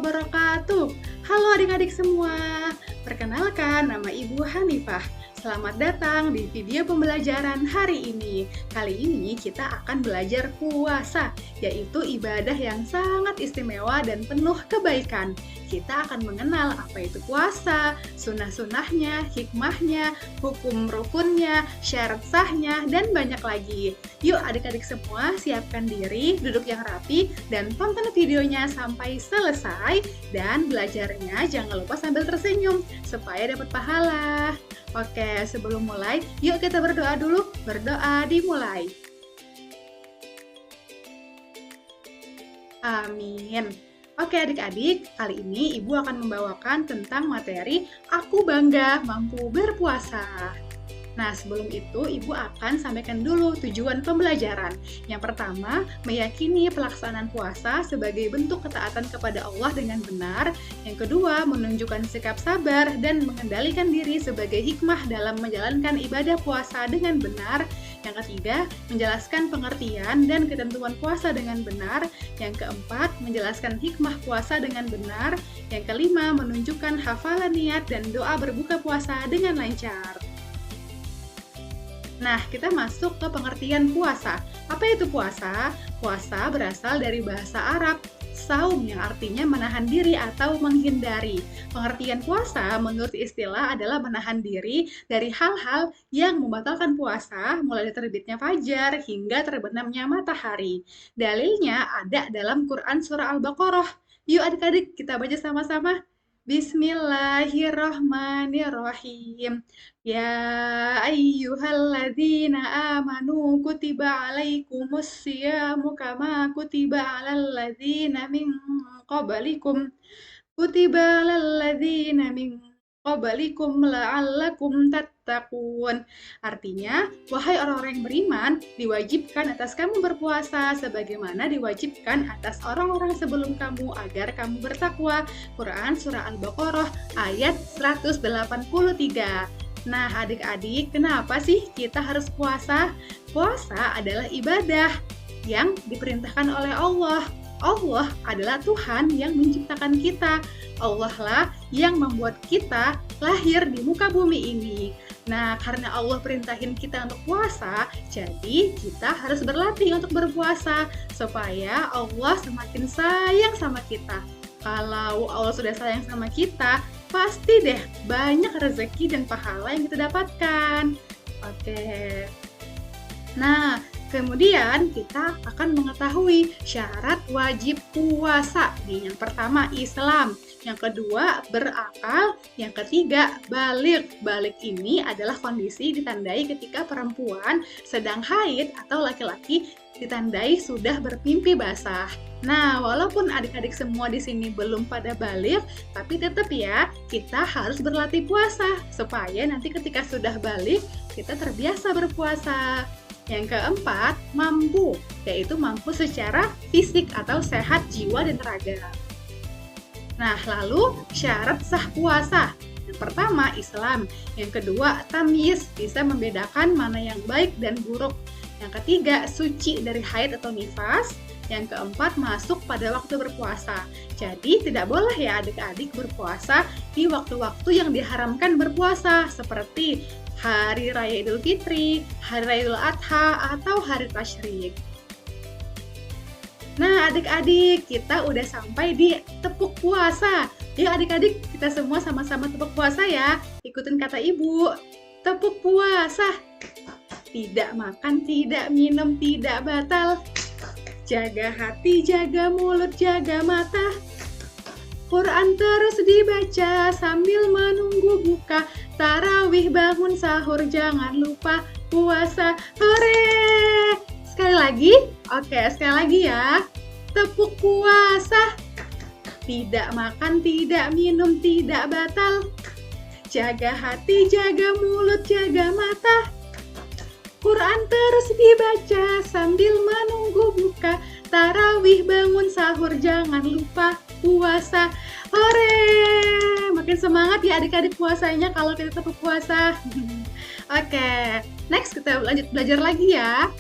wabarakatuh. Halo adik-adik semua. Perkenalkan, nama Ibu Hanifah. Selamat datang di video pembelajaran hari ini. Kali ini kita akan belajar puasa, yaitu ibadah yang sangat istimewa dan penuh kebaikan. Kita akan mengenal apa itu puasa, sunnah-sunnahnya, hikmahnya, hukum rukunnya, syarat sahnya, dan banyak lagi. Yuk adik-adik semua siapkan diri, duduk yang rapi, dan tonton videonya sampai selesai. Dan belajarnya jangan lupa sambil tersenyum, supaya dapat pahala. Oke, sebelum mulai, yuk kita berdoa dulu. Berdoa dimulai. Amin. Oke adik-adik, kali ini Ibu akan membawakan tentang materi Aku Bangga Mampu Berpuasa. Nah, sebelum itu Ibu akan sampaikan dulu tujuan pembelajaran. Yang pertama, meyakini pelaksanaan puasa sebagai bentuk ketaatan kepada Allah dengan benar. Yang kedua, menunjukkan sikap sabar dan mengendalikan diri sebagai hikmah dalam menjalankan ibadah puasa dengan benar. Yang ketiga, menjelaskan pengertian dan ketentuan puasa dengan benar. Yang keempat, menjelaskan hikmah puasa dengan benar. Yang kelima, menunjukkan hafalan niat dan doa berbuka puasa dengan lancar. Nah, kita masuk ke pengertian puasa. Apa itu puasa? Puasa berasal dari bahasa Arab, saum yang artinya menahan diri atau menghindari. Pengertian puasa menurut istilah adalah menahan diri dari hal-hal yang membatalkan puasa, mulai dari terbitnya fajar hingga terbenamnya matahari. Dalilnya ada dalam Quran surah Al-Baqarah. Yuk adik-adik kita baca sama-sama. Bismillahirrahmanirrahim. Ya ayyuhalladzina amanu kutiba alaikumus siyamu kama kutiba alal ladzina min qablikum la'allakum tattaqun. Artinya, wahai orang-orang yang beriman, diwajibkan atas kamu berpuasa sebagaimana diwajibkan atas orang-orang sebelum kamu agar kamu bertakwa. Quran surah Al-Baqarah ayat 183. Nah, adik-adik, kenapa sih kita harus puasa? Puasa adalah ibadah yang diperintahkan oleh Allah. Allah adalah Tuhan yang menciptakan kita. Allah lah yang membuat kita lahir di muka bumi ini. Nah, karena Allah perintahin kita untuk puasa, jadi kita harus berlatih untuk berpuasa supaya Allah semakin sayang sama kita. Kalau Allah sudah sayang sama kita, pasti deh banyak rezeki dan pahala yang kita dapatkan. Oke. Nah, kemudian kita akan mengetahui syarat wajib puasa. Yang pertama Islam, yang kedua berakal, yang ketiga balik. Balik ini adalah kondisi ditandai ketika perempuan sedang haid atau laki-laki ditandai sudah bermimpi basah. Nah, walaupun adik-adik semua di sini belum pada balik, tapi tetap ya, kita harus berlatih puasa supaya nanti ketika sudah balik, kita terbiasa berpuasa. Yang keempat, mampu, yaitu mampu secara fisik atau sehat jiwa dan raga. Nah, lalu syarat sah puasa. Yang pertama, Islam. Yang kedua, tamyiz, bisa membedakan mana yang baik dan buruk. Yang ketiga, suci dari haid atau nifas. Yang keempat, masuk pada waktu berpuasa. Jadi, tidak boleh ya adik-adik berpuasa di waktu-waktu yang diharamkan berpuasa, seperti Hari Raya Idul Fitri, Hari Raya Idul Adha, atau Hari Tasyrik. Nah, adik-adik, kita udah sampai di tepuk puasa. Yuk adik-adik, kita semua sama-sama tepuk puasa ya. Ikutin kata ibu. Tepuk puasa. Tidak makan, tidak minum, tidak batal. Jaga hati, jaga mulut, jaga mata. Quran terus dibaca sambil menunggu buka. Tarawih bangun sahur, jangan lupa puasa. Hore! Sekali lagi? Oke, sekali lagi ya. Tepuk puasa. Tidak makan, tidak minum, tidak batal. Jaga hati, jaga mulut, jaga mata. Quran terus dibaca sambil menunggu buka. Tarawih bangun sahur, jangan lupa puasa. Hore! Makin semangat ya adik-adik puasanya kalau kita tepuk puasa. Oke, next kita lanjut belajar lagi ya.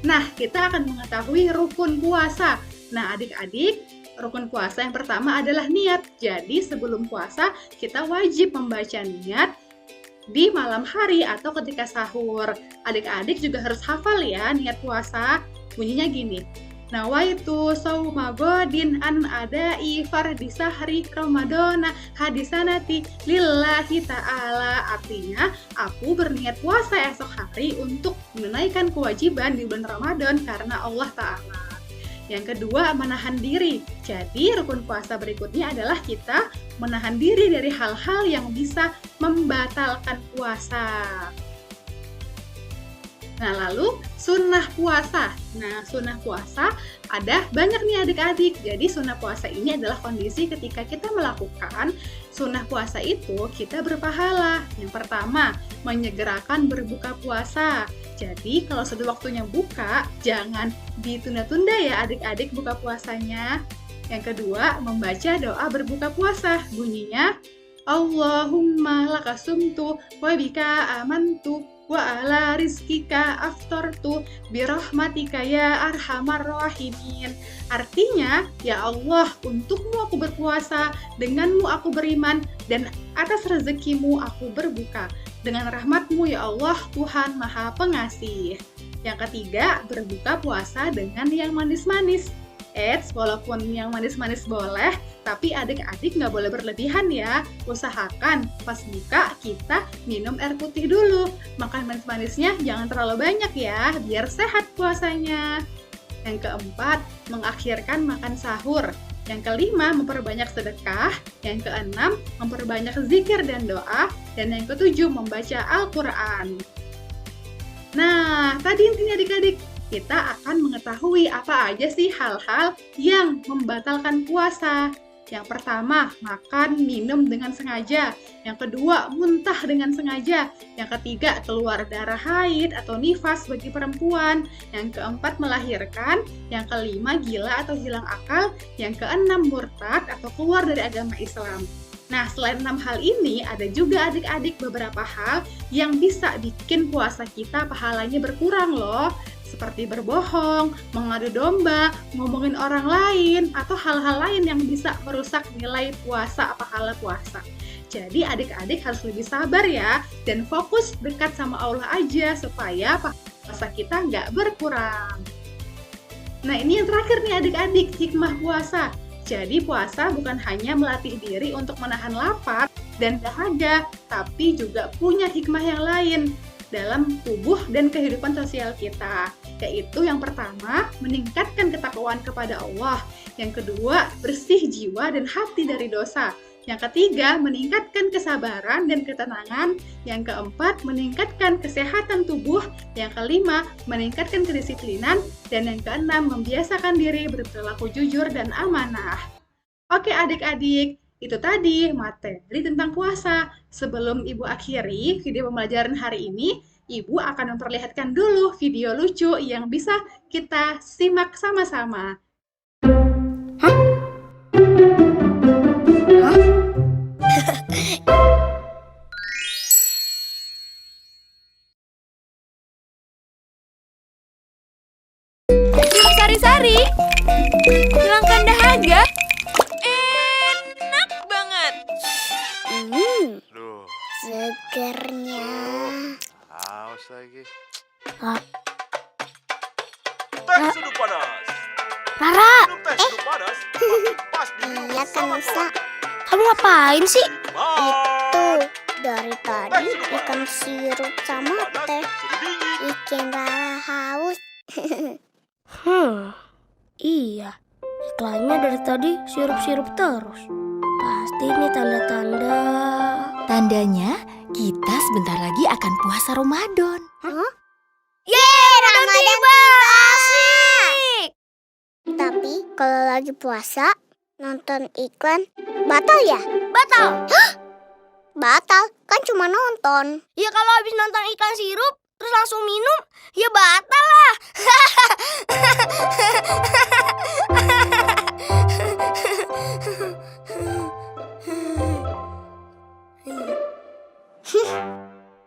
Nah, kita akan mengetahui rukun puasa. Nah, adik-adik, Rukun puasa yang pertama adalah niat. Jadi sebelum puasa kita wajib membaca niat di malam hari atau ketika sahur. Adik-adik juga harus hafal ya niat puasa. Bunyinya gini. Nawaitu sauma godin an adai fardi sahri ramadana hadisanati lillahi ta'ala. Artinya, aku berniat puasa esok hari untuk menunaikan kewajiban di bulan Ramadan karena Allah Ta'ala. Yang kedua, menahan diri. Jadi, rukun puasa berikutnya adalah kita menahan diri dari hal-hal yang bisa membatalkan puasa. Nah, lalu sunnah puasa. Nah, sunnah puasa ada banyak nih adik-adik. Jadi, sunnah puasa ini adalah kondisi ketika kita melakukan sunnah puasa itu kita berpahala. Yang pertama, menyegerakan berbuka puasa. Jadi, kalau sudah waktunya buka, jangan ditunda-tunda ya adik-adik buka puasanya. Yang kedua, membaca doa berbuka puasa. Bunyinya, Allahumma lakasumtu wa bika amantu wa ala rizkika aftartu birahmatika ya arhamar rahimin. Artinya, ya Allah, untukmu aku berpuasa, denganmu aku beriman, dan atas rezekimu aku berbuka. Dengan rahmatmu ya Allah, Tuhan Maha Pengasih. Yang ketiga, berbuka puasa dengan yang manis-manis. Walaupun yang manis-manis boleh, tapi adik-adik nggak boleh berlebihan ya. Usahakan pas buka kita minum air putih dulu. Makan manis-manisnya jangan terlalu banyak ya, biar sehat puasanya. Yang keempat, mengakhirkan makan sahur. Yang kelima, memperbanyak sedekah. Yang keenam, memperbanyak zikir dan doa. Dan yang ketujuh, membaca Al-Quran. Nah, tadi intinya adik-adik, kita akan mengetahui apa aja sih hal-hal yang membatalkan puasa. Yang pertama, makan, minum dengan sengaja. Yang kedua, muntah dengan sengaja. Yang ketiga, keluar darah haid atau nifas bagi perempuan. Yang keempat, melahirkan. Yang kelima, gila atau hilang akal. Yang keenam, murtad atau keluar dari agama Islam. Nah, selain 6 hal ini, ada juga adik-adik beberapa hal yang bisa bikin puasa kita pahalanya berkurang loh. Seperti berbohong, mengadu domba, ngomongin orang lain, atau hal-hal lain yang bisa merusak nilai puasa, pahala puasa. Jadi adik-adik harus lebih sabar ya, dan fokus dekat sama Allah aja supaya puasa kita nggak berkurang. Nah, ini yang terakhir nih adik-adik, hikmah puasa. Jadi puasa bukan hanya melatih diri untuk menahan lapar dan dahaga, tapi juga punya hikmah yang lain dalam tubuh dan kehidupan sosial kita. Yaitu yang pertama, meningkatkan ketakwaan kepada Allah. Yang kedua, bersih jiwa dan hati dari dosa. Yang ketiga, meningkatkan kesabaran dan ketenangan. Yang keempat, meningkatkan kesehatan tubuh. Yang kelima, meningkatkan kedisiplinan. Dan yang keenam, membiasakan diri berperilaku jujur dan amanah. Oke adik-adik, itu tadi materi tentang puasa. Sebelum Ibu akhiri video pembelajaran hari ini, Ibu akan memperlihatkan dulu video lucu yang bisa kita simak sama-sama. Hah? Sari-sari, hilangkan dahaga. Enak banget. Duh, Segernya. haus lagi. Ah. Teh sudah panas. Rara, Minum teh sudah panas. Makin pas diminum iya kan sama Nusa. keluarga. Kamu ngapain sih? Bye. Itu dari tadi ikan sirup sama Panas, teh sudah dingin. bikin Rara haus. Iya. Iklannya dari tadi sirup-sirup terus. Pasti ini tanda-tanda. Tandanya kita sebentar lagi akan puasa Ramadan. Yeay, Ramadan tiba! Asik! Tapi kalau lagi puasa, nonton iklan batal ya? Batal! Hah? Batal? Kan cuma nonton. Ya kalau habis nonton iklan sirup, terus langsung minum, ya batal lah!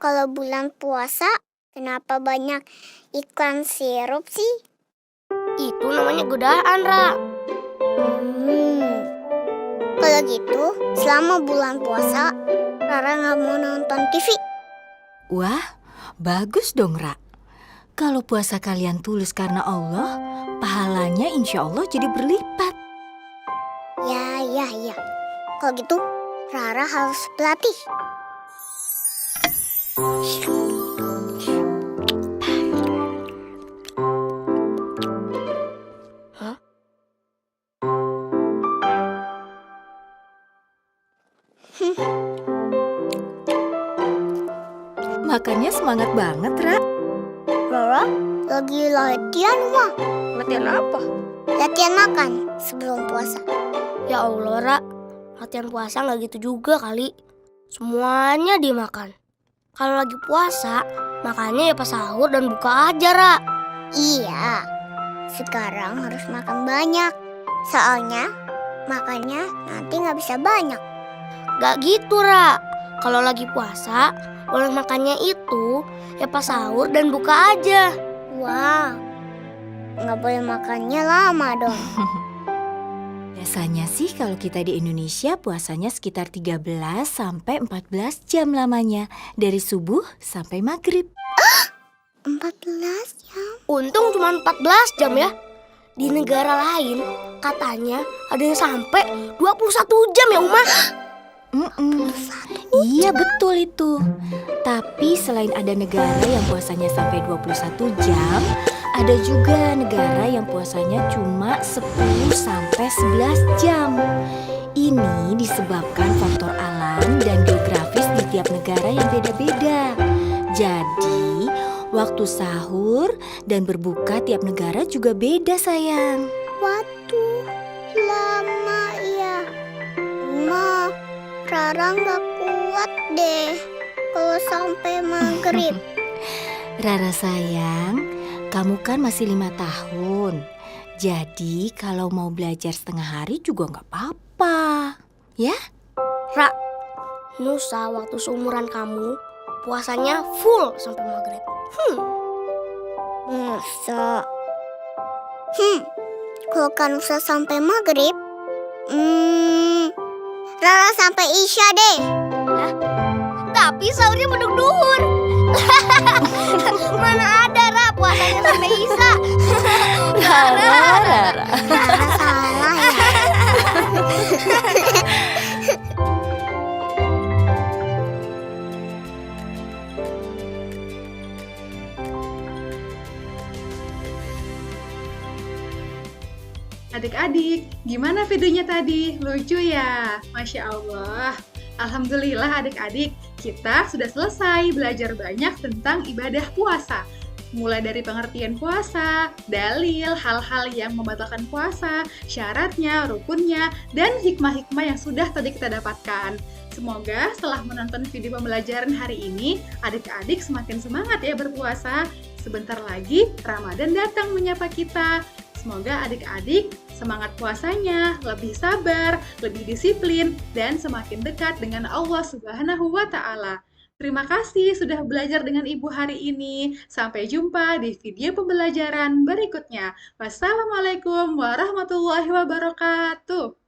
Kalau bulan puasa, kenapa banyak iklan sirup sih? Itu namanya godaan, Ra. Kalau gitu, selama bulan puasa, Rara nggak mau nonton TV. Wah, bagus dong, Ra. Kalau puasa kalian tulus karena Allah, pahalanya insya Allah jadi berlipat. Ya. Kalau gitu, Rara harus berlatih. Makannya semangat banget, Ra. Rara lagi latihan, Wah. Latihan apa? Latihan makan sebelum puasa. Ya Allah, Ra. Latihan puasa nggak gitu juga kali. Semuanya dimakan. Kalau lagi puasa, makannya ya pas sahur dan buka aja, Ra. Iya, sekarang harus makan banyak. Soalnya makannya nanti nggak bisa banyak. Gak gitu, Ra. Kalau lagi puasa, boleh makannya itu ya pas sahur dan buka aja. Wah, nggak boleh makannya lama dong. Biasanya sih kalau kita di Indonesia puasanya sekitar 13 sampai 14 jam lamanya. Dari subuh sampai maghrib. 14 jam? Untung cuma 14 jam ya. Di negara lain katanya ada yang sampai 21 jam ya, Uma. Iya betul itu. Tapi selain ada negara yang puasanya sampai 21 jam, ada juga negara yang puasanya cuma 10 sampai 11 jam. Ini disebabkan faktor alam dan geografis di tiap negara yang beda-beda. Jadi, waktu sahur dan berbuka tiap negara juga beda, sayang. Waduh, lama ya. Ma, Rara nggak kuat deh kalau sampai maghrib. Rara sayang, kamu kan masih 5 tahun. Jadi kalau mau belajar setengah hari juga nggak apa-apa. Ya? Ra, Nusa waktu seumuran kamu puasanya full sampai maghrib. Masa? Kalau kan usah sampai maghrib, Rara sampai Isya deh. Tapi sahurnya beduk duhur. Mana ada, Ra, puasanya sampai Isya. Rara. Rara salah ya. Adik-adik, gimana videonya tadi? Lucu ya? Masya Allah. Alhamdulillah adik-adik, kita sudah selesai belajar banyak tentang ibadah puasa. Mulai dari pengertian puasa, dalil, hal-hal yang membatalkan puasa, syaratnya, rukunnya, dan hikmah-hikmah yang sudah tadi kita dapatkan. Semoga setelah menonton video pembelajaran hari ini, adik-adik semakin semangat ya berpuasa. Sebentar lagi Ramadan datang menyapa kita. Semoga adik-adik semangat puasanya, lebih sabar, lebih disiplin, dan semakin dekat dengan Allah Subhanahu wa Ta'ala. Terima kasih sudah belajar dengan Ibu hari ini. Sampai jumpa di video pembelajaran berikutnya. Wassalamualaikum warahmatullahi wabarakatuh.